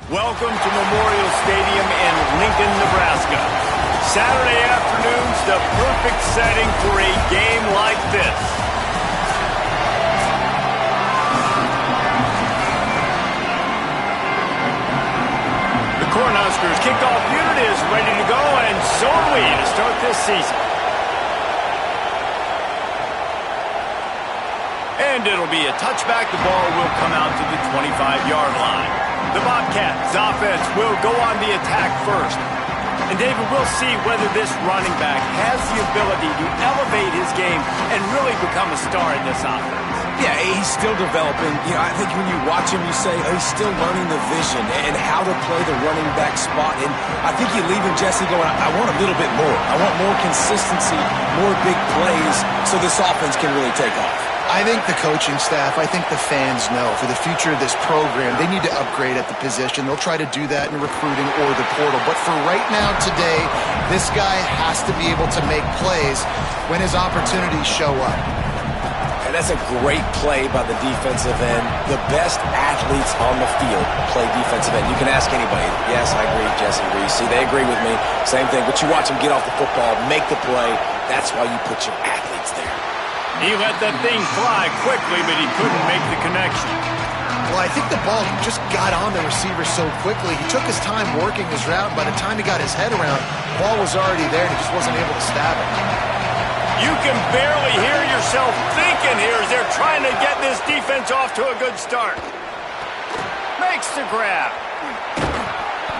Welcome to Memorial Stadium in Lincoln, Nebraska. Saturday afternoon's the perfect setting for a game like this. The Cornhuskers kickoff unit is ready to go, and so are we to start this season. And it'll be a touchback. The ball will come out to the 25-yard line. The Bobcats offense will go on the attack first. And David, we'll see whether this running back has the ability to elevate his game and really become a star in this offense. Yeah, he's still developing. I think when you watch him, you say, oh, he's still learning the vision and how to play the running back spot. And I think you leave him, Jesse, going, I want a little bit more. I want more consistency, more big plays so this offense can really take off. I think the coaching staff, I think the fans know for the future of this program, they need to upgrade at the position. They'll try to do that in recruiting or the portal. But for right now, today, this guy has to be able to make plays when his opportunities show up. And that's a great play by the defensive end. The best athletes on the field play defensive end. You can ask anybody. Yes, I agree, Jesse Reese. See, they agree with me. Same thing. But you watch them get off the football, make the play. That's why you put your athletes there. He let that thing fly quickly, but he couldn't make the connection. Well, I think the ball just got on the receiver so quickly. He took his time working his route. By the time he got his head around, the ball was already there, and he just wasn't able to stab it. You can barely hear yourself thinking here as they're trying to get this defense off to a good start. Makes the grab.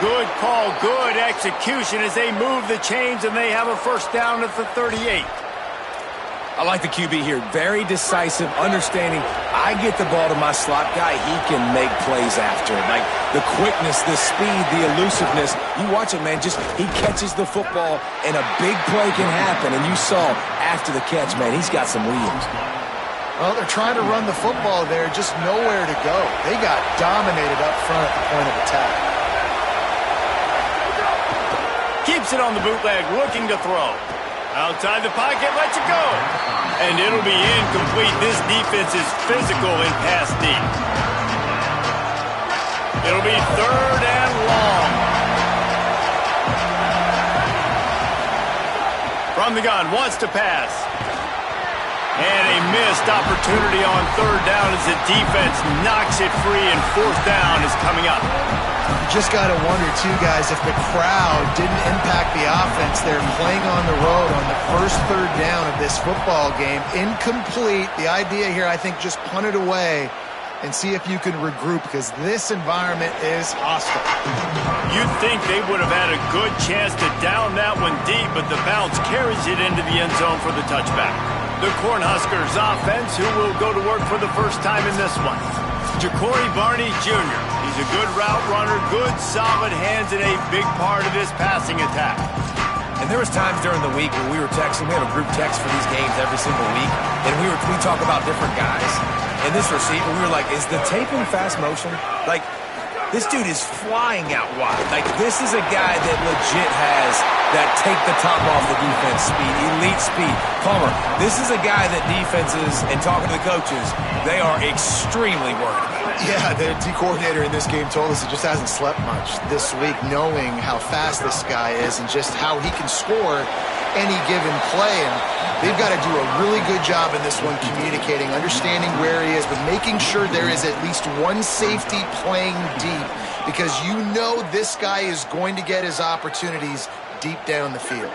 Good call, good execution as they move the chains, and they have a first down at the 38. I like the QB here. Very decisive, understanding. I get the ball to my slot guy. He can make plays after it. Like the quickness, the speed, the elusiveness. You watch it, man. Just he catches the football, and a big play can happen. And you saw after the catch, man, he's got some wheels. Well, they're trying to run the football there. Just nowhere to go. They got dominated up front at the point of attack. Keeps it on the bootleg, looking to throw. Outside the pocket, lets it go. And it'll be incomplete. This defense is physical in pass deep. It'll be third and long. From the gun, wants to pass. And a missed opportunity on third down as the defense knocks it free, and fourth down is coming up. You just got to wonder, too, guys, if the crowd didn't impact the offense. They're playing on the road on the first third down of this football game. Incomplete. The idea here, I think, just punt it away and see if you can regroup, because this environment is hostile. You'd think they would have had a good chance to down that one deep, but the bounce carries it into the end zone for the touchback. The Cornhuskers offense, who will go to work for the first time in this one. Ja'Cory Barney Jr. He's a good route runner, good solid hands, and a big part of this passing attack. And there was times during the week when we were texting. We have a group text for these games every single week, and we talk about different guys. And this receiver, we were like, is the tape in fast motion? Like, this dude is flying out wide. Like, this is a guy that legit has that take the top off the defense speed, elite speed. Palmer, this is a guy that defenses, and talking to the coaches, they are extremely worried about. Yeah, the D coordinator in this game told us he just hasn't slept much this week, knowing how fast this guy is and just how he can score any given play. And they've got to do a really good job in this one communicating, understanding where he is, but making sure there is at least one safety playing deep, because you know this guy is going to get his opportunities deep down the field.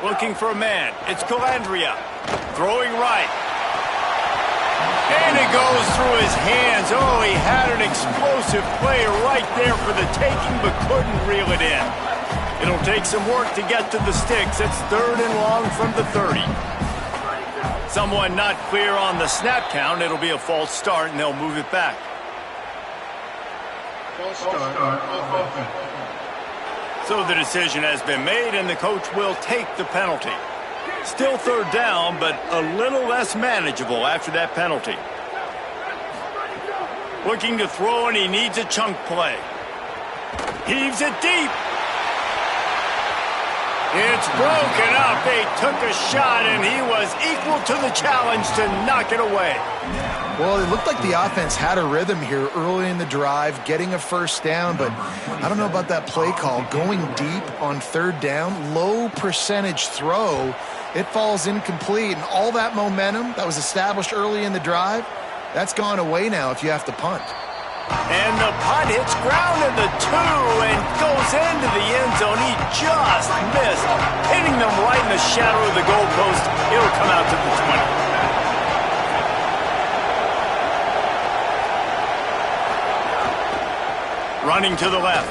Looking for a man. It's Calandria. Throwing right. And it goes through his hands. Oh, he had an explosive play right there for the taking, but couldn't reel it in. It'll take some work to get to the sticks. It's third and long from the 30. Someone not clear on the snap count. It'll be a false start, and they'll move it back. False start. So the decision has been made, and the coach will take the penalty. Still third down, but a little less manageable after that penalty. Looking to throw, and he needs a chunk play. Heaves it deep. It's broken up. They took a shot, and he was equal to the challenge to knock it away. Well, it looked like the offense had a rhythm here early in the drive, getting a first down, but I don't know about that play call. Going deep on third down, low percentage throw, it falls incomplete, and all that momentum that was established early in the drive, that's gone away now if you have to punt. And the punt hits ground in the 2 and goes into the end zone. He just missed, hitting them right in the shadow of the goalpost. It'll come out to the 20. Running to the left.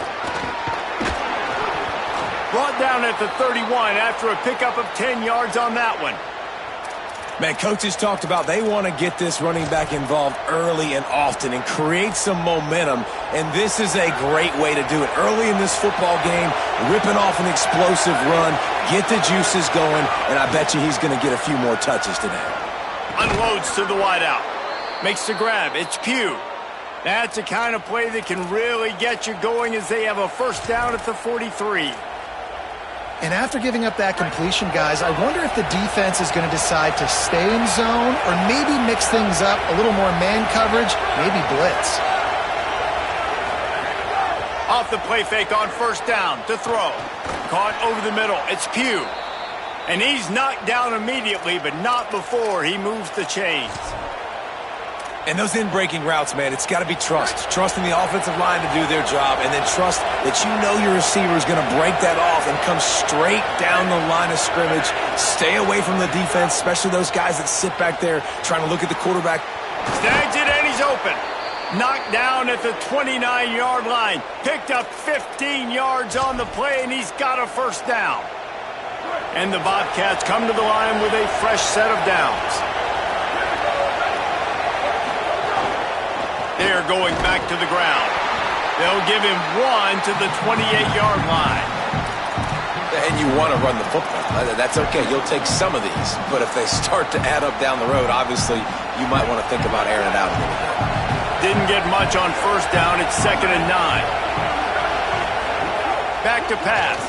Brought down at the 31 after a pickup of 10 yards on that one. Man, coaches talked about they want to get this running back involved early and often and create some momentum, and this is a great way to do it. Early in this football game, ripping off an explosive run, get the juices going, and I bet you he's going to get a few more touches today. Unloads to the wideout. Makes the grab. It's Pugh. That's the kind of play that can really get you going as they have a first down at the 43. And after giving up that completion, guys, I wonder if the defense is going to decide to stay in zone or maybe mix things up, a little more man coverage, maybe blitz. Off the play fake on first down to throw. Caught over the middle. It's Pugh. And he's knocked down immediately, but not before he moves the chains. And those in-breaking routes, man, it's got to be trust. Trust in the offensive line to do their job, and then trust that you know your receiver is going to break that off and come straight down the line of scrimmage. Stay away from the defense, especially those guys that sit back there trying to look at the quarterback. Snags it, and he's open. Knocked down at the 29-yard line. Picked up 15 yards on the play, and he's got a first down. And the Bobcats come to the line with a fresh set of downs. They're going back to the ground. They'll give him 1 to the 28-yard line. And you want to run the football. That's okay. You'll take some of these. But if they start to add up down the road, obviously, you might want to think about airing it out a little bit. Didn't get much on first down. It's 2nd and 9. Back to pass.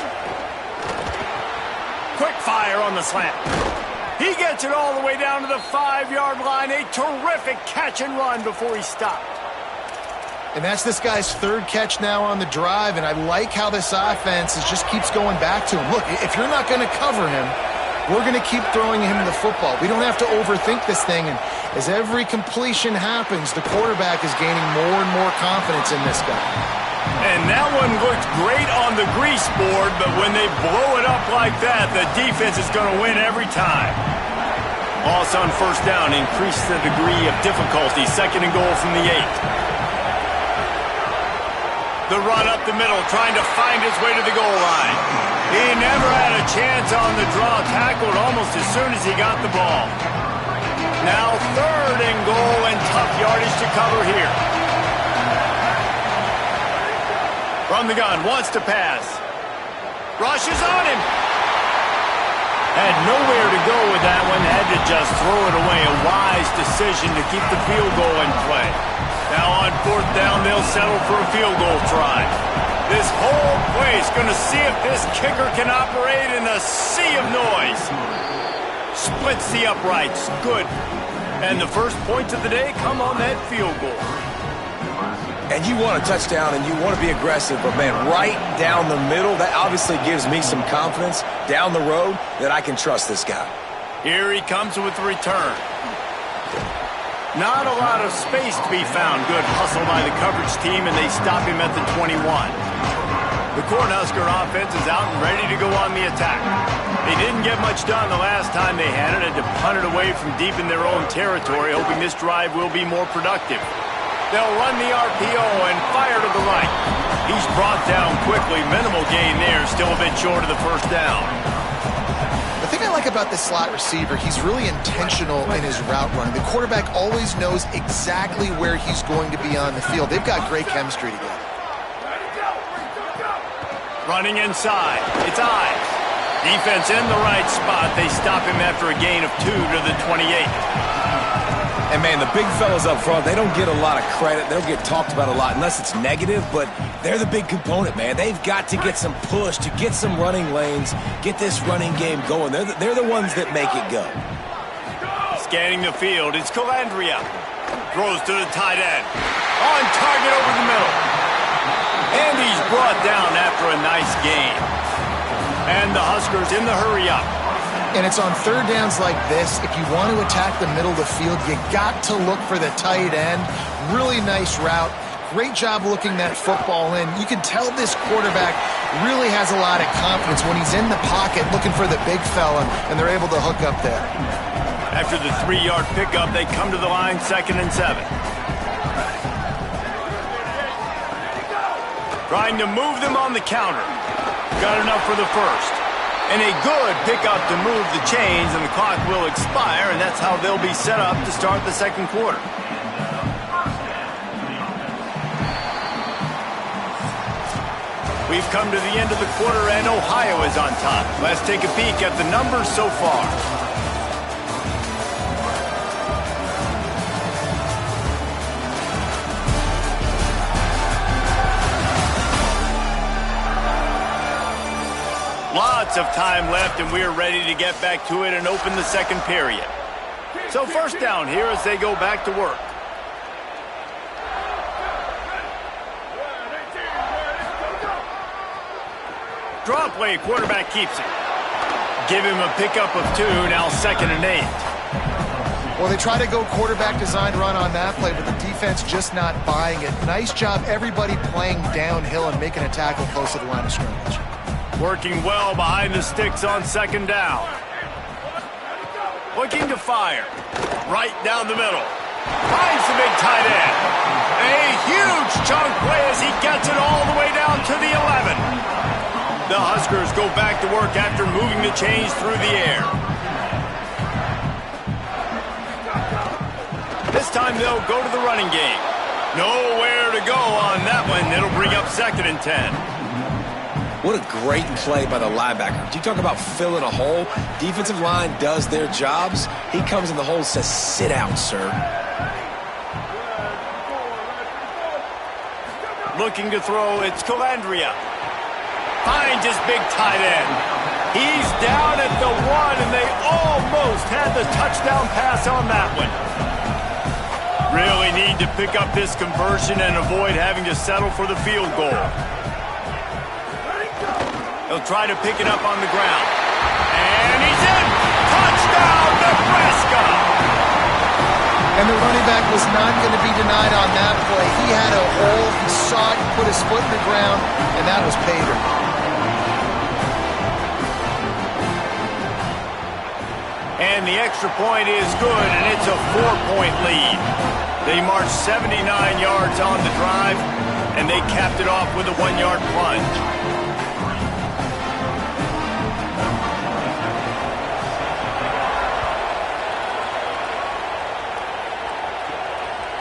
Quick fire on the slant. He gets it all the way down to the 5-yard line. A terrific catch and run before he stopped. And that's this guy's third catch now on the drive, and I like how this offense just keeps going back to him. Look, if you're not going to cover him, we're going to keep throwing him the football. We don't have to overthink this thing, and as every completion happens, the quarterback is gaining more and more confidence in this guy. And that one looked great on the grease board, but when they blow it up like that, the defense is going to win every time. Loss on first down increased the degree of difficulty. 2nd and goal from the 8. The run up the middle, trying to find his way to the goal line. He never had a chance on the draw, tackled almost as soon as he got the ball. Now 3rd and goal and tough yardage to cover here. From the gun, wants to pass. Rushes on him. Had nowhere to go with that one, had to just throw it away. A wise decision to keep the field goal in play. Now on 4th down, they'll settle for a field goal try. This whole place going to see if this kicker can operate in a sea of noise. Splits the uprights. Good. And the first points of the day come on that field goal. And you want a touchdown and you want to be aggressive, but man, right down the middle, that obviously gives me some confidence down the road that I can trust this guy. Here he comes with the return. Not a lot of space to be found. Good hustle by the coverage team, and they stop him at the 21. The Cornhusker offense is out and ready to go on the attack. They didn't get much done the last time they had it, had to punt it away from deep in their own territory, hoping this drive will be more productive. They'll run the RPO and fire to the right. He's brought down quickly. Minimal gain there, still a bit short of the first down. The thing I like about this slot receiver, he's really intentional in his route running. The quarterback always knows exactly where he's going to be on the field. They've got great chemistry together. Running inside. It's Ives. Defense in the right spot. They stop him after a gain of 2 to the 28. And, man, the big fellas up front, they don't get a lot of credit. They don't get talked about a lot unless it's negative, but they're the big component, man. They've got to get some push, to get some running lanes, get this running game going. They're the ones that make it go. Scanning the field, it's Calandria. Throws to the tight end. On target over the middle. And he's brought down after a nice gain. And the Huskers in the hurry-up. And it's on third downs like this. If you want to attack the middle of the field, you got to look for the tight end. Really nice route. Great job looking that football in. You can tell this quarterback really has a lot of confidence when he's in the pocket looking for the big fella, and they're able to hook up there. After the 3-yard pickup, they come to the line, 2nd and 7. Trying to move them on the counter. Got enough for the first. And a good pickup to move the chains, and the clock will expire, and that's how they'll be set up to start the second quarter. We've come to the end of the quarter, and Ohio is on top. Let's take a peek at the numbers so far. Lots of time left, and we're ready to get back to it and open the second period. So first down here as they go back to work. Draw play, quarterback keeps it. Give him a pickup of 2, now 2nd and 8. Well, they try to go quarterback designed run on that play, but the defense just not buying it. Nice job, everybody playing downhill and making a tackle close to the line of scrimmage. Working well behind the sticks on 2nd down. Looking to fire. Right down the middle. Finds the big tight end. A huge chunk play as he gets it all the way down to the 11. The Huskers go back to work after moving the chains through the air. This time they'll go to the running game. Nowhere to go on that one. It'll bring up 2nd and 10. What a great play by the linebacker. You talk about filling a hole. Defensive line does their jobs. He comes in the hole and says, sit down, sir. Looking to throw, it's Calandria. Finds his big tight end. He's down at the 1, and they almost had the touchdown pass on that one. Really need to pick up this conversion and avoid having to settle for the field goal. He'll try to pick it up on the ground. And he's in! Touchdown, Nebraska! And the running back was not going to be denied on that play. He had a hole, he saw it, he put his foot in the ground, and that was Pater. And the extra point is good, and it's a 4-point lead. They marched 79 yards on the drive, and they capped it off with a 1-yard plunge.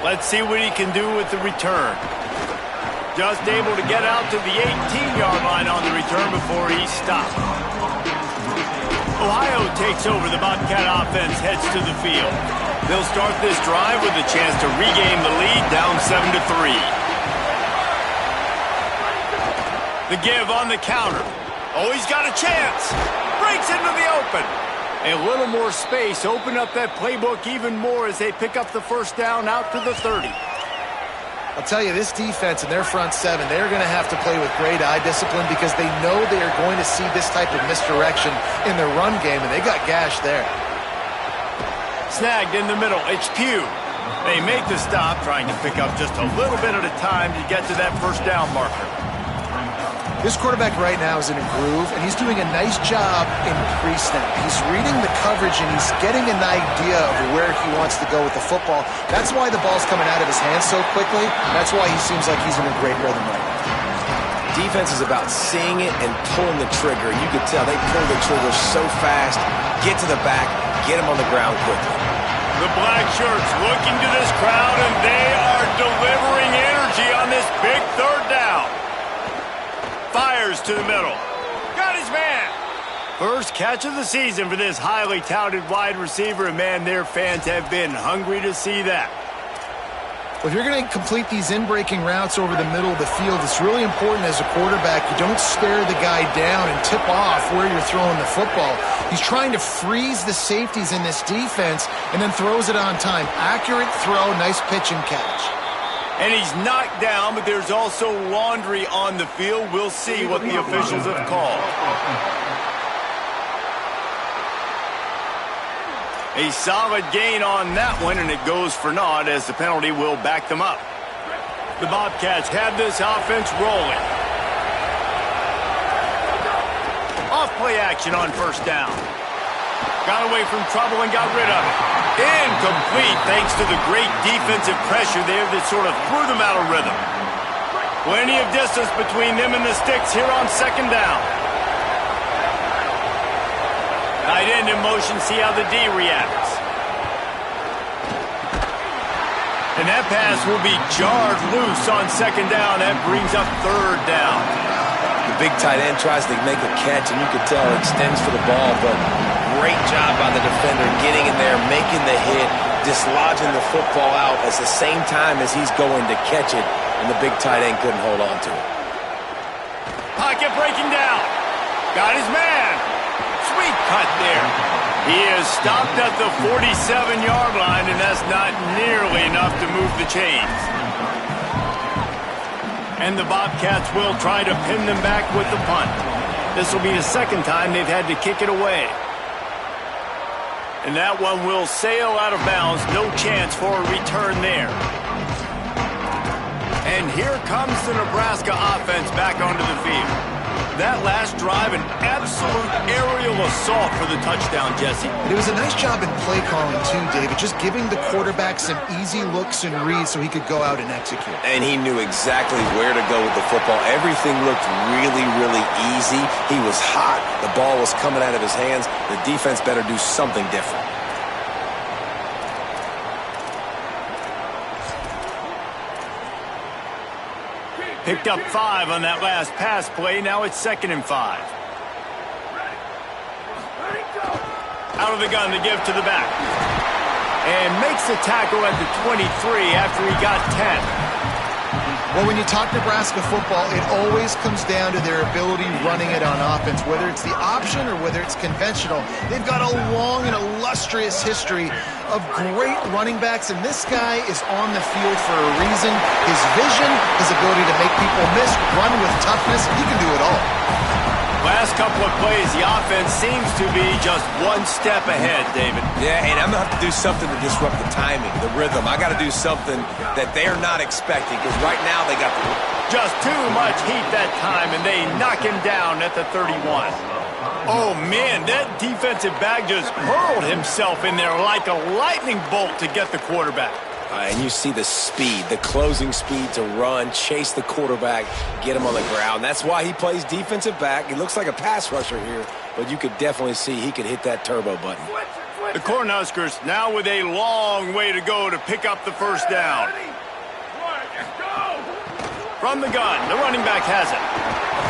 Let's see what he can do with the return. Just able to get out to the 18-yard line on the return before he stopped. Ohio takes over. The Bobcat offense heads to the field. They'll start this drive with a chance to regain the lead, down 7-3. The give on the counter. Oh, he's got a chance. Breaks into the open. A little more space, open up that playbook even more as they pick up the first down out to the 30. I'll tell you, this defense and their front 7, they're going to have to play with great eye discipline because they know they are going to see this type of misdirection in their run game, and they got gashed there. Snagged in the middle, it's Pugh. They make the stop, trying to pick up just a little bit at a time to get to that first down marker. This quarterback right now is in a groove, and he's doing a nice job in pre-snap. He's reading the coverage, and he's getting an idea of where he wants to go with the football. That's why the ball's coming out of his hands so quickly. That's why he seems like he's in a great rhythm right now. Defense is about seeing it and pulling the trigger. You could tell they pull the trigger so fast, get to the back, get him on the ground quickly. The black shirts looking to this crowd, and they are delivering energy on this big third down. Fires to the middle. Got his man. First catch of the season for this highly touted wide receiver, and man, their fans have been hungry to see that. Well, if you're going to complete these in-breaking routes over the middle of the field, it's really important as a quarterback you don't stare the guy down and tip off where you're throwing the football. He's trying to freeze the safeties in this defense and then throws it on time. Accurate throw, nice pitch and catch. And he's knocked down, but there's also laundry on the field. We'll see what the officials have called. A solid gain on that one, and it goes for naught as the penalty will back them up. The Bobcats have this offense rolling. Off-play action on first down. Got away from trouble and got rid of it. Incomplete thanks to the great defensive pressure there that sort of threw them out of rhythm. Plenty of distance between them and the sticks here on second down. Tight end in motion, see how the D reacts. And that pass will be jarred loose on second down. That brings up third down. The big tight end tries to make a catch, and you could tell it extends for the ball, but great job by the defender getting in there, making the hit, dislodging the football out at the same time as he's going to catch it, and the big tight end couldn't hold on to it. Pocket breaking down. Got his man. Sweet cut there. He is stopped at the 47-yard line, and that's not nearly enough to move the chains. And the Bobcats will try to pin them back with the punt. This will be the second time they've had to kick it away. And that one will sail out of bounds. No chance for a return there. And here comes the Nebraska offense back onto the field. That last drive, an absolute aerial assault for the touchdown, Jesse. It was a nice job in play calling, too, David, just giving the quarterback some easy looks and reads so he could go out and execute. And he knew exactly where to go with the football. Everything looked really, really easy. He was hot. The ball was coming out of his hands. The defense better do something different. Picked up 5 on that last pass play. Now it's 2nd and 5. Out of the gun to give to the back. And makes the tackle at the 23 after he got 10. Well, when you talk Nebraska football, it always comes down to their ability running it on offense, whether it's the option or whether it's conventional. They've got a long and illustrious history of great running backs, and this guy is on the field for a reason. His vision, his ability to make people miss, run with toughness, he can do it all. Last couple of plays, the offense seems to be just one step ahead, David. Yeah, and I'm going to have to do something to disrupt the timing, the rhythm. I got to do something that they're not expecting, because right now they got just too much heat that time, and they knock him down at the 31. Oh, man, that defensive back just hurled himself in there like a lightning bolt to get the quarterback. And you see the speed, the closing speed to run, chase the quarterback, get him on the ground. That's why he plays defensive back. He looks like a pass rusher here, but you could definitely see he could hit that turbo button. The Cornhuskers now with a long way to go to pick up the first down. From the gun, the running back has it.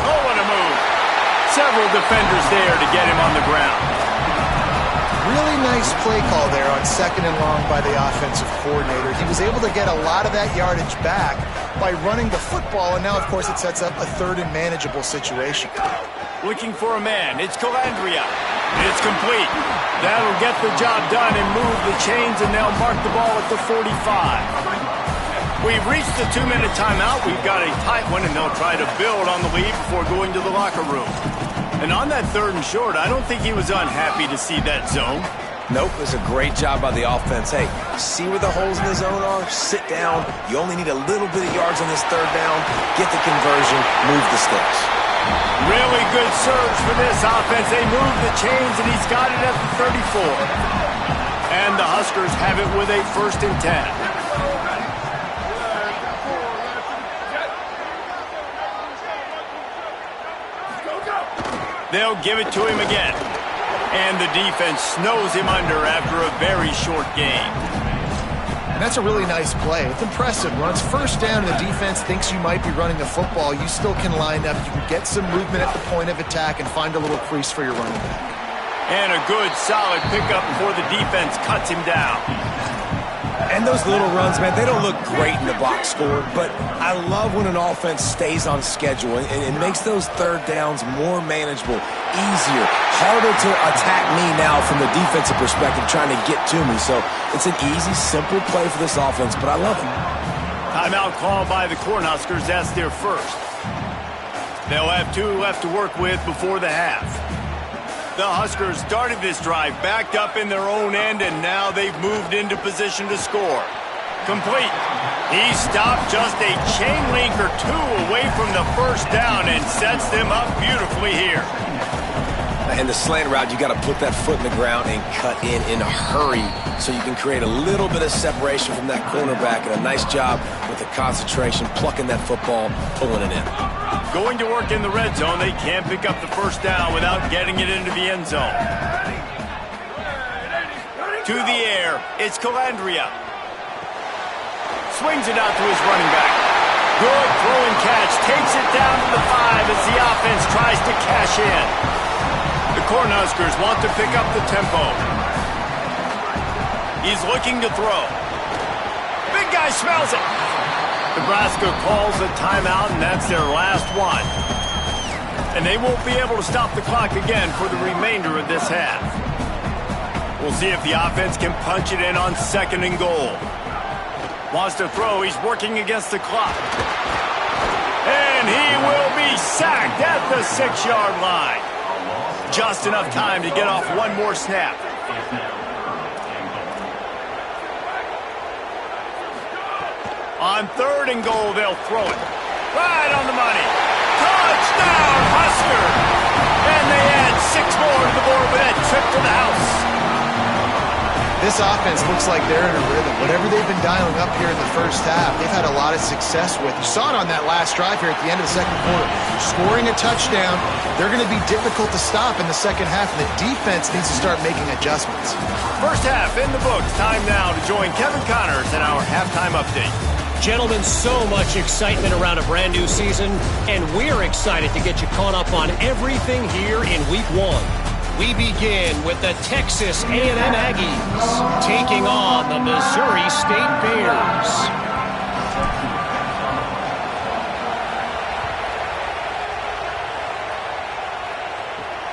Oh, what a move. Several defenders there to get him on the ground. Really nice play call there on 2nd and long by the offensive coordinator. He was able to get a lot of that yardage back by running the football, and now, of course, it sets up a 3rd and manageable situation. Looking for a man. It's Calandria. It's complete. That'll get the job done and move the chains, and they'll mark the ball at the 45. We've reached the 2-minute timeout. We've got a tight one, and they'll try to build on the lead before going to the locker room. And on that 3rd and short, I don't think he was unhappy to see that zone. Nope, it was a great job by the offense. Hey, see where the holes in the zone are? Sit down. You only need a little bit of yards on this 3rd down. Get the conversion. Move the sticks. Really good surge for this offense. They move the chains, and he's got it at the 34. And the Huskers have it with a 1st and 10. They'll give it to him again. And the defense snows him under after a very short game. And that's a really nice play. It's impressive. When it's first down and the defense thinks you might be running the football, you still can line up. You can get some movement at the point of attack and find a little crease for your running back. And a good, solid pickup before the defense cuts him down. And those little runs, man, they don't look great in the box score, but I love when an offense stays on schedule and it makes those third downs more manageable, easier, harder to attack me now from the defensive perspective trying to get to me. So it's an easy, simple play for this offense, but I love it. Timeout called by the Cornhuskers. That's their first. They'll have 2 left to work with before the half. The Huskers started this drive backed up in their own end, and now they've moved into position to score. Complete. He stopped just a chain link or 2 away from the first down and sets them up beautifully here. And the slant route, you got to put that foot in the ground and cut in a hurry so you can create a little bit of separation from that cornerback, and a nice job with the concentration, plucking that football, pulling it in. Going to work in the red zone, they can't pick up the first down without getting it into the end zone. To the air, it's Calandria. Swings it out to his running back. Good throw and catch, takes it down to the 5 as the offense tries to cash in. The Cornhuskers want to pick up the tempo. He's looking to throw. Big guy smells it. Nebraska calls a timeout, and that's their last one. And they won't be able to stop the clock again for the remainder of this half. We'll see if the offense can punch it in on 2nd and goal. Wants to throw. He's working against the clock. And he will be sacked at the 6-yard line. Just enough time to get off one more snap. On 3rd and goal, they'll throw it. Right on the money. Touchdown, Husker! And they add 6 more to the board with that trip to the house. This offense looks like they're in a rhythm. Whatever they've been dialing up here in the first half, they've had a lot of success with. You saw it on that last drive here at the end of the second quarter. Scoring a touchdown, they're going to be difficult to stop in the second half, and the defense needs to start making adjustments. First half in the books. Time now to join Kevin Connors in our halftime update. Gentlemen, so much excitement around a brand new season, and we're excited to get you caught up on everything here in Week 1. We begin with the Texas A&M Aggies taking on the Missouri State Bears.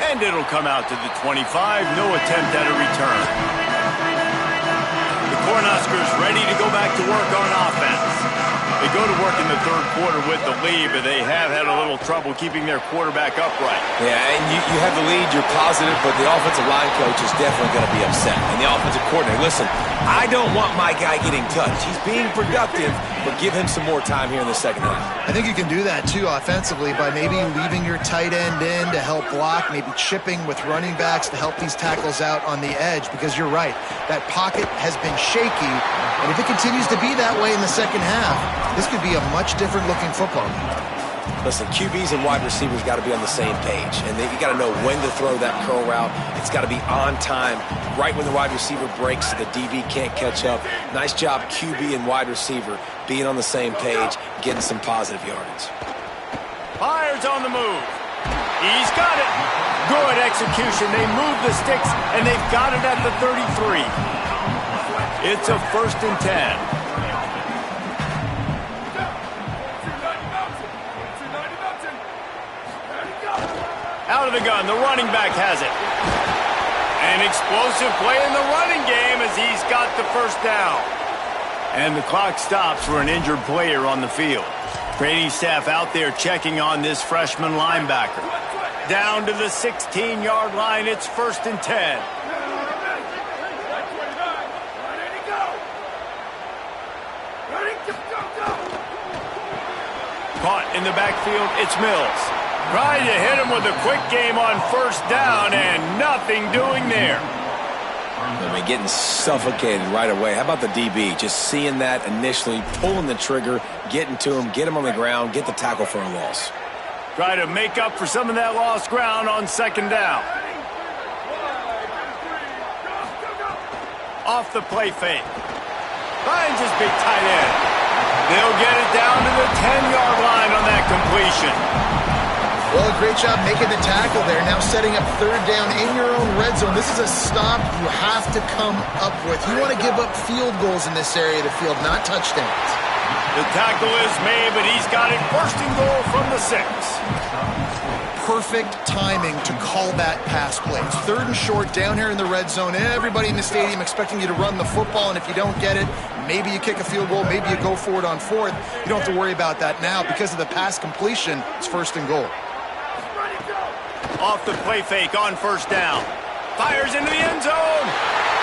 And it'll come out to the 25. No attempt at a return. The Cornhuskers ready to go back to work on offense. They go to work in the 3rd quarter with the lead, but they have had a little trouble keeping their quarterback upright. Yeah, and you have the lead, you're positive, but the offensive line coach is definitely going to be upset. And the offensive coordinator, listen, I don't want my guy getting touched. He's being productive, but give him some more time here in the second half. I think you can do that, too, offensively, by maybe leaving your tight end in to help block, maybe chipping with running backs to help these tackles out on the edge, because you're right, that pocket has been shaky, and if it continues to be that way in the second half, this could be a much different looking football game. Listen, QBs and wide receivers got to be on the same page, and you got to know when to throw that curl route. It's got to be on time, right when the wide receiver breaks so the DB can't catch up. Nice job, QB and wide receiver, being on the same page, getting some positive yardage. Fires on the move. He's got it. Good execution. They move the sticks, and they've got it at the 33. It's a 1st and 10. Out of the gun, the running back has it. An explosive play in the running game as he's got the first down. And the clock stops for an injured player on the field. Training staff out there checking on this freshman linebacker. Down to the 16-yard line, it's 1st and 10. Caught in the backfield, it's Mills. Trying to hit him with a quick game on 1st down, and nothing doing there. I mean, getting suffocated right away. How about the DB? Just seeing that initially, pulling the trigger, getting to him, get him on the ground, get the tackle for a loss. Try to make up for some of that lost ground on 2nd down. Off the play fake. Finds his big tight end. They'll get it down to the 10-yard line on that completion. Well, great job making the tackle there. Now setting up third down in your own red zone. This is a stop you have to come up with. You want to give up field goals in this area of the field, not touchdowns. The tackle is made, but he's got it first and goal from the 6. Perfect timing to call that pass play. It's third and short down here in the red zone. Everybody in the stadium expecting you to run the football, and if you don't get it, maybe you kick a field goal, maybe you go for it on fourth. You don't have to worry about that now. Because of the pass completion, it's first and goal. Off the play fake on first down. Fires into the end zone.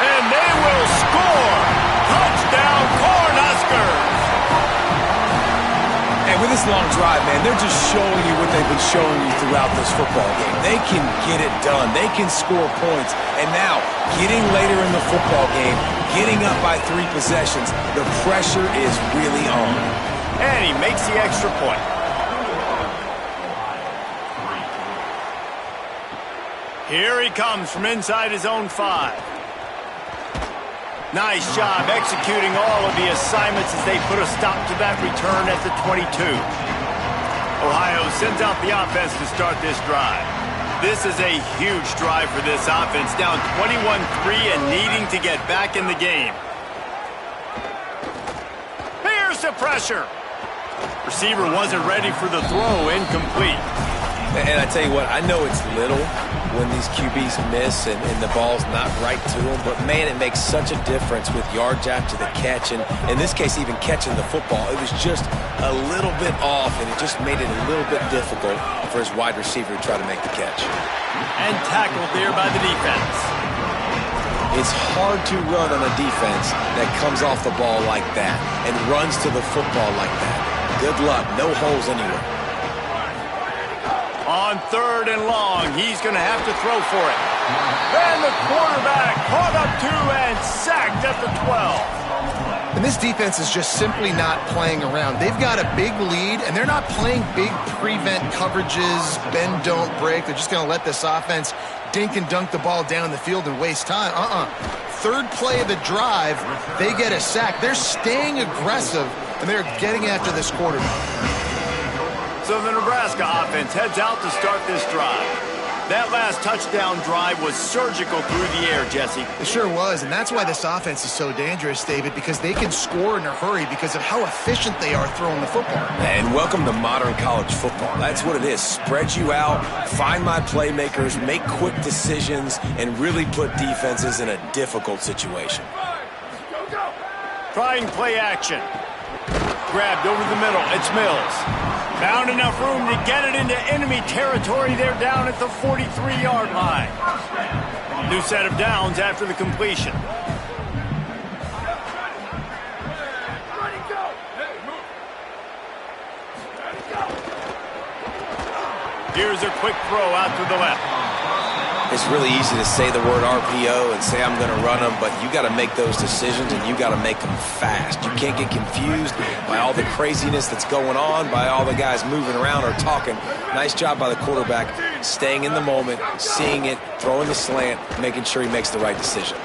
And they will score. Touchdown, Cornhuskers. And with this long drive, man, they're just showing you what they've been showing you throughout this football game. They can get it done. They can score points. And now, getting later in the football game, getting up by 3 possessions, the pressure is really on. And he makes the extra point. Here he comes from inside his own 5. Nice job executing all of the assignments as they put a stop to that return at the 22. Ohio sends out the offense to start this drive. This is a huge drive for this offense, down 21-3 and needing to get back in the game. Here's the pressure. Receiver wasn't ready for the throw, incomplete. And I tell you what, I know it's little when these QBs miss and the ball's not right to them, but man, it makes such a difference with yards after the catch, and in this case, even catching the football. It was just a little bit off, and it just made it a little bit difficult for his wide receiver to try to make the catch. And tackled there by the defense. It's hard to run on a defense that comes off the ball like that and runs to the football like that. Good luck, no holes anywhere. On third and long, he's going to have to throw for it. And the quarterback caught up 2 and sacked at the 12. And this defense is just simply not playing around. They've got a big lead, and they're not playing big prevent coverages, bend, don't break. They're just going to let this offense dink and dunk the ball down the field and waste time. Third play of the drive, they get a sack. They're staying aggressive, and they're getting after this quarterback. So the Nebraska offense heads out to start this drive. That last touchdown drive was surgical through the air, Jesse. It sure was, and that's why this offense is so dangerous, David, because they can score in a hurry because of how efficient they are throwing the football. And welcome to modern college football. That's what it is. Spread you out, find my playmakers, make quick decisions, and really put defenses in a difficult situation. Trying play action. Grabbed over the middle. It's Mills. Found enough room to get it into enemy territory. They're down at the 43-yard line. New set of downs after the completion. Here's a quick throw out to the left. It's really easy to say the word RPO and say I'm going to run them, but you got to make those decisions and you got to make them fast. You can't get confused by all the craziness that's going on, by all the guys moving around or talking. Nice job by the quarterback, staying in the moment, seeing it, throwing the slant, making sure he makes the right decision.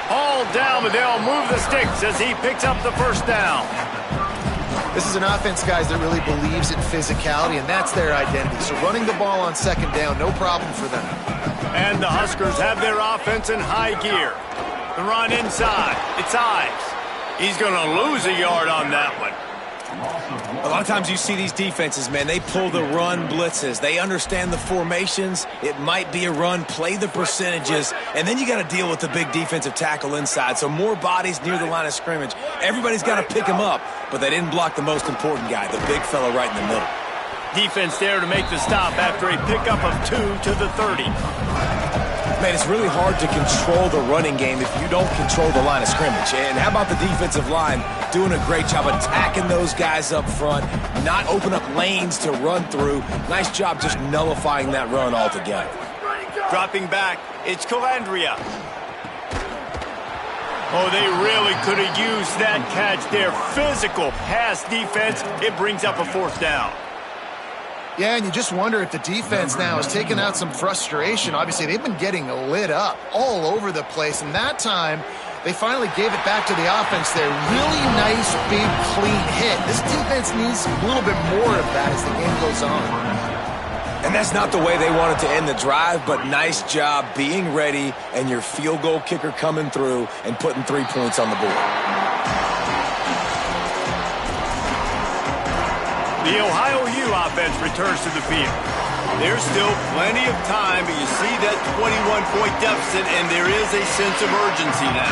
All down, but they'll move the sticks as he picks up the first down. This is an offense, guys, that really believes in physicality, and that's their identity. So running the ball on second down, no problem for them. And the Huskers have their offense in high gear. The run inside. It's Ives. He's going to lose a yard on that one. A lot of times you see these defenses, man, they pull the run blitzes. They understand the formations. It might be a run, play the percentages, and then you got to deal with the big defensive tackle inside. So more bodies near the line of scrimmage. Everybody's got to pick him up, but they didn't block the most important guy, the big fella right in the middle. Defense there to make the stop after a pickup of 2 to the 30. Man, it's really hard to control the running game if you don't control the line of scrimmage. And how about the defensive line doing a great job attacking those guys up front, not open up lanes to run through. Nice job just nullifying that run altogether. Dropping back, it's Calandria. Oh, they really could have used that catch there. Physical pass defense. It brings up a fourth down. Yeah, and you just wonder if the defense now is taking out some frustration. Obviously, they've been getting lit up all over the place, and that time They finally gave it back to the offense there. Really nice, big, clean hit. This defense needs a little bit more of that as the game goes on. And that's not the way they wanted to end the drive, but nice job being ready and your field goal kicker coming through and putting 3 points on the board. The Ohio U offense returns to the field. There's still plenty of time, but you see that 21-point deficit, and there is a sense of urgency now.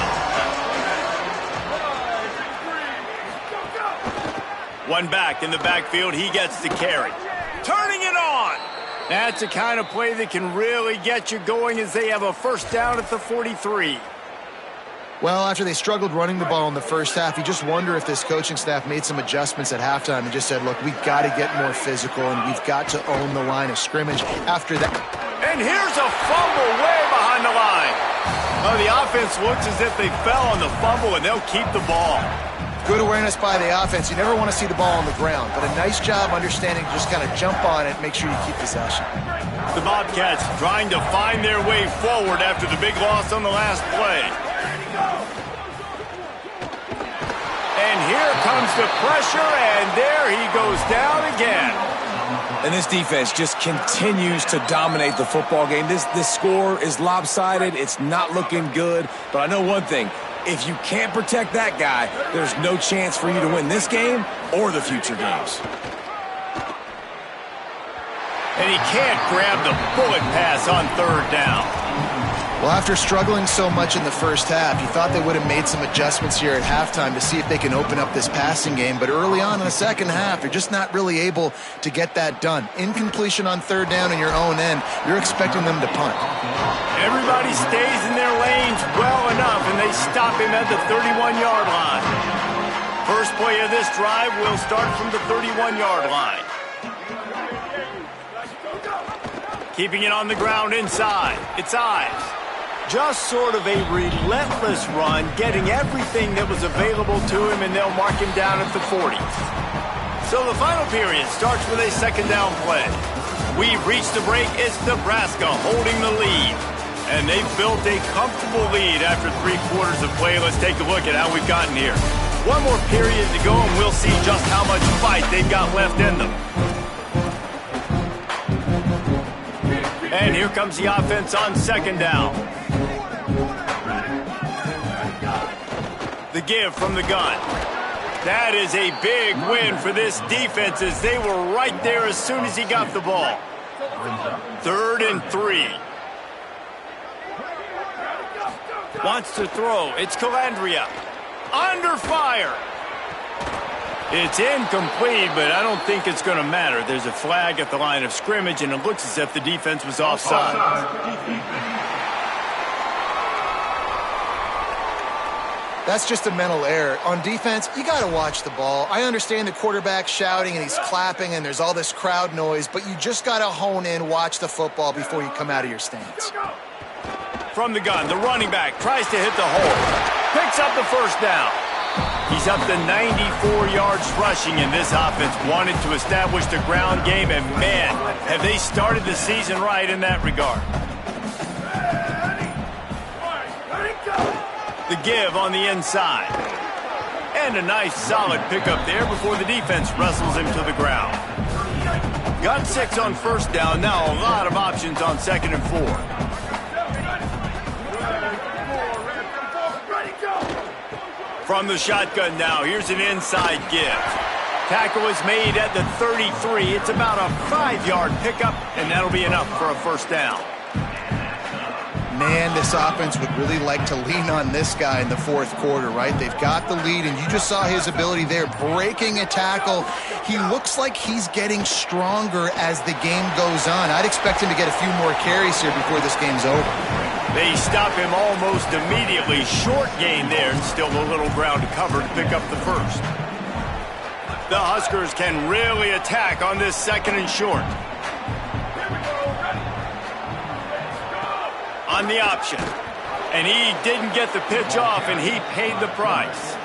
One back in the backfield, he gets the carry. Turning it on! That's the kind of play that can really get you going as they have a first down at the 43. Well, after they struggled running the ball in the first half, you just wonder if this coaching staff made some adjustments at halftime and just said, look, we've got to get more physical and we've got to own the line of scrimmage after that. And here's a fumble way behind the line. Oh, the offense looks as if they fell on the fumble, and they'll keep the ball. Good awareness by the offense. You never want to see the ball on the ground, but a nice job understanding to just kind of jump on it, make sure you keep possession. The Bobcats trying to find their way forward after the big loss on the last play. And here comes the pressure, and there he goes down again. And this defense just continues to dominate the football game. This score is lopsided. It's not looking good. But I know one thing. If you can't protect that guy, there's no chance for you to win this game or the future games. And he can't grab the bullet pass on third down. Well, after struggling so much in the first half, you thought they would have made some adjustments here at halftime to see if they can open up this passing game. But early on in the second half, you're just not really able to get that done. Incompletion on third down in your own end, you're expecting them to punt. Everybody stays in their lanes well enough, and they stop him at the 31-yard line. First play of this drive will start from the 31-yard line. Keeping it on the ground inside. It's Ives. Just sort of a relentless run, getting everything that was available to him, and they'll mark him down at the 40. So the final period starts with a second down play. We've reached the break. It's Nebraska holding the lead. And they've built a comfortable lead after 3 quarters of play. Let's take a look at how we've gotten here. One more period to go, and we'll see just how much fight they've got left in them. And here comes the offense on second down. The give from the gun. That is a big win for this defense as they were right there as soon as he got the ball. 3rd and 3. Wants to throw. It's Calandria. Under fire. It's incomplete, but I don't think it's going to matter. There's a flag at the line of scrimmage, and it looks as if the defense was offside. That's just a mental error. On defense, you got to watch the ball. I understand the quarterback shouting and he's clapping and there's all this crowd noise, but you just got to hone in, watch the football before you come out of your stance. From the gun, the running back tries to hit the hole. Picks up the first down. He's up to 94 yards rushing, and this offense wanted to establish the ground game, and man, have they started the season right in that regard. The give on the inside. And a nice solid pickup there before the defense wrestles him to the ground. Got 6 on first down, now a lot of options on 2nd and 4. From the shotgun now, here's an inside give. Tackle is made at the 33. It's about a 5-yard pickup, and that'll be enough for a first down. Man, this offense would really like to lean on this guy in the 4th quarter, right? They've got the lead, and you just saw his ability there, breaking a tackle. He looks like he's getting stronger as the game goes on. I'd expect him to get a few more carries here before this game's over. They stop him almost immediately. Short gain there, and still a little ground to cover to pick up the first. The Huskers can really attack on this 2nd and short. On the option. And he didn't get the pitch off, and he paid the price.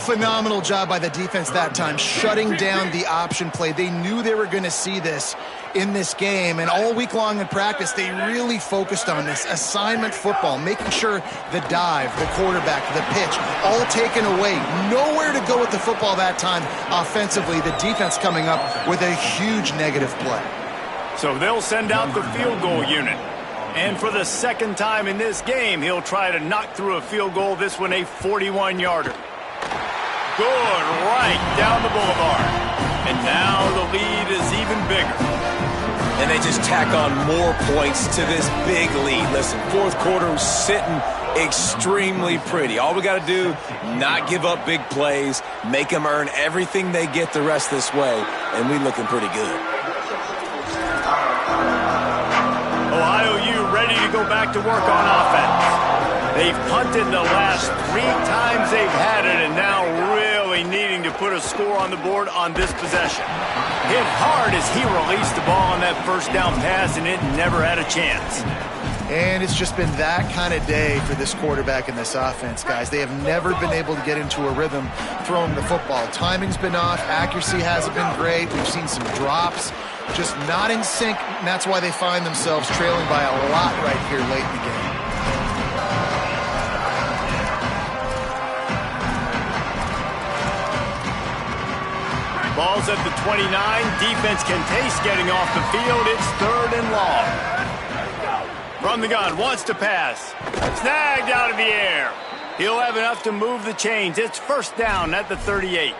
Phenomenal job by the defense that time, shutting down the option play. They knew they were going to see this in this game, and all week long in practice, they really focused on this assignment football, making sure the dive, the quarterback, the pitch, all taken away. Nowhere to go with the football that time offensively. The defense coming up with a huge negative play. So they'll send out the field goal unit. And for the second time in this game, he'll try to knock through a field goal, this one a 41-yarder. Good, right down the boulevard. And now the lead is even bigger. And they just tack on more points to this big lead. Listen, fourth quarter sitting extremely pretty. All we got to do, not give up big plays, make them earn everything they get the rest this way, and we looking pretty good. Ohio U ready to go back to work on offense. They've punted the last 3 times they've had it, and now really needing to put a score on the board on this possession. Hit hard as he released the ball on that first down pass, and it never had a chance. And it's just been that kind of day for this quarterback and this offense, guys. They have never been able to get into a rhythm throwing the football. Timing's been off. Accuracy hasn't been great. We've seen some drops, just not in sync, and that's why they find themselves trailing by a lot right here late in the game. Ball's at the 29. Defense can taste getting off the field. It's 3rd and long. From the gun, wants to pass. Snagged out of the air. He'll have enough to move the chains. It's 1st down at the 38.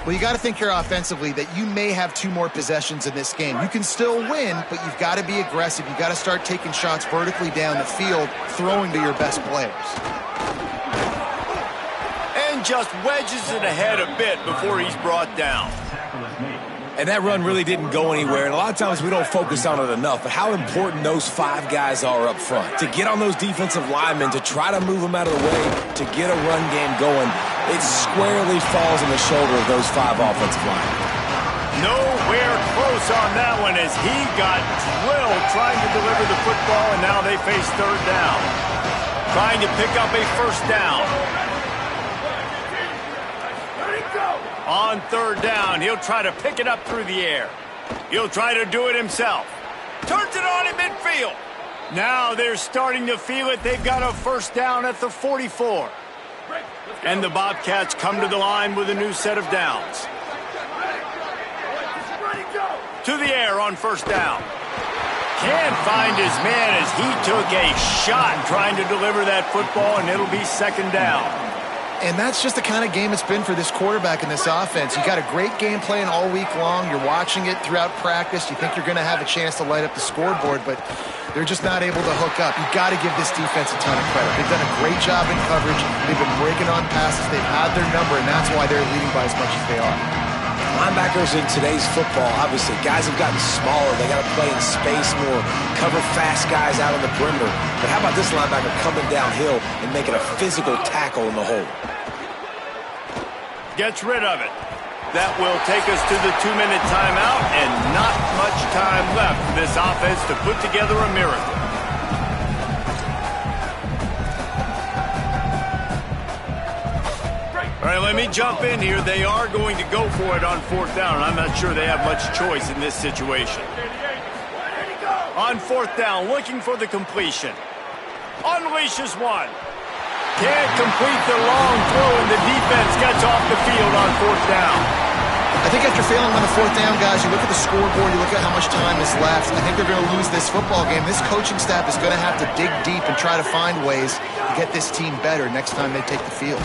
Well, you got to think here offensively that you may have 2 more possessions in this game. You can still win, but you've got to be aggressive. You've got to start taking shots vertically down the field, throwing to your best players. And just wedges it ahead a bit before he's brought down. And that run really didn't go anywhere, and a lot of times we don't focus on it enough, but how important those 5 guys are up front. To get on those defensive linemen, to try to move them out of the way, to get a run game going, it squarely falls on the shoulder of those 5 offensive linemen. Nowhere close on that one as he got drilled trying to deliver the football, and now they face 3rd down. Trying to pick up a 1st down. On 3rd down, he'll try to pick it up through the air. He'll try to do it himself. Turns it on in midfield. Now they're starting to feel it. They've got a 1st down at the 44. And the Bobcats come to the line with a new set of downs. To the air on 1st down. Can't find his man as he took a shot trying to deliver that football, and it'll be 2nd down. And that's just the kind of game it's been for this quarterback and this offense. You got a great game plan all week long. You're watching it throughout practice. You think you're going to have a chance to light up the scoreboard, but they're just not able to hook up. You've got to give this defense a ton of credit. They've done a great job in coverage. They've been breaking on passes. They've had their number, and that's why they're leading by as much as they are. Linebackers in today's football, obviously, guys have gotten smaller. They got to play in space more, cover fast guys out on the perimeter. But how about this linebacker coming downhill and making a physical tackle in the hole? Gets rid of it. That will take us to the 2-minute timeout, and not much time left for this offense to put together a miracle. All right, let me jump in here. They are going to go for it on 4th down, and I'm not sure they have much choice in this situation. On 4th down, looking for the completion. Unleashes one. Can't complete the long throw, and the defense gets off the field on 4th down. I think after failing on the 4th down, guys, you look at the scoreboard, you look at how much time is left. I think they're going to lose this football game. This coaching staff is going to have to dig deep and try to find ways to get this team better next time they take the field.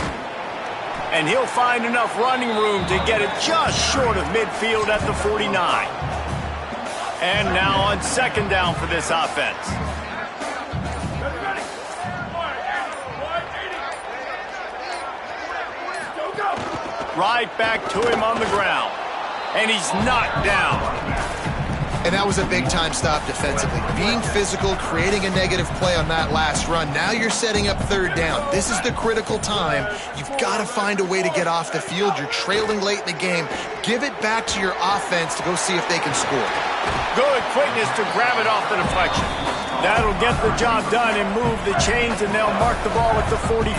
And he'll find enough running room to get it just short of midfield at the 49. And now on 2nd down for this offense. Right back to him on the ground. And he's knocked down. And that was a big-time stop defensively. Being physical, creating a negative play on that last run. Now you're setting up 3rd down. This is the critical time. You've got to find a way to get off the field. You're trailing late in the game. Give it back to your offense to go see if they can score. Good quickness to grab it off the deflection. That'll get the job done and move the chains, and they'll mark the ball at the 45.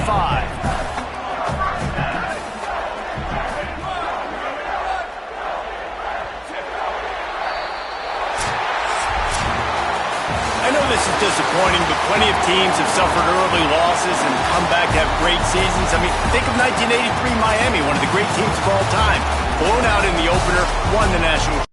disappointing, but plenty of teams have suffered early losses and come back to have great seasons. I mean, think of 1983 Miami, one of the great teams of all time. Blown out in the opener, won the national